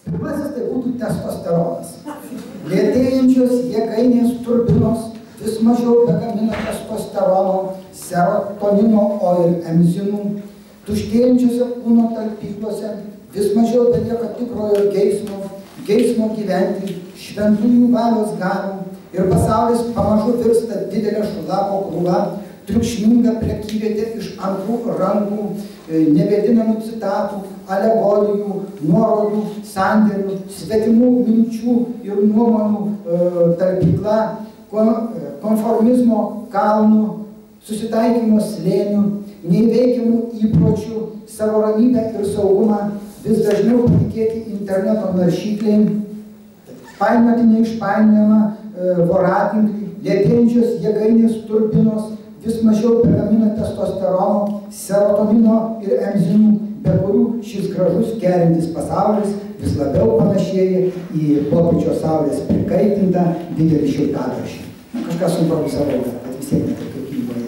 Pirmasis tai būtų testosteronas. Lėtėjančios jėgainės turbinos vis mažiau begamina testosterono, serotonino, o ir enzinų. Tuštėjančiose kūno talpyklose vis mažiau belieka tikrojo geismo gyventi, šventųjų valios galių, ir pasaulis pamažu virsta didelė šlako krūva, triukšminga prekyvietė iš antrų rankų, nevedinamų citatų, alegorijų, nuorodų, sandėlių, svetimų minčių ir nuomonių talpykla, konformizmo kalnų, susitaikymo slėnių, neįveikiamų įpročių, savo ramybę ir saugumą, vis dažniau patikėti interneto naršyklėm, painioti neišpainiojamą voratinklį, lėtėjančios jėgainės turbinos, vis mažiau begamina testosterono, serotonino ir enzinų, be kurių šis gražus kerintis pasaulis vis labiau panašėja į popiečio saulės prikaitintą didelį šiltakraštį. Kažkas suimprovisavau, bet vis tiek net ir kaip knygoje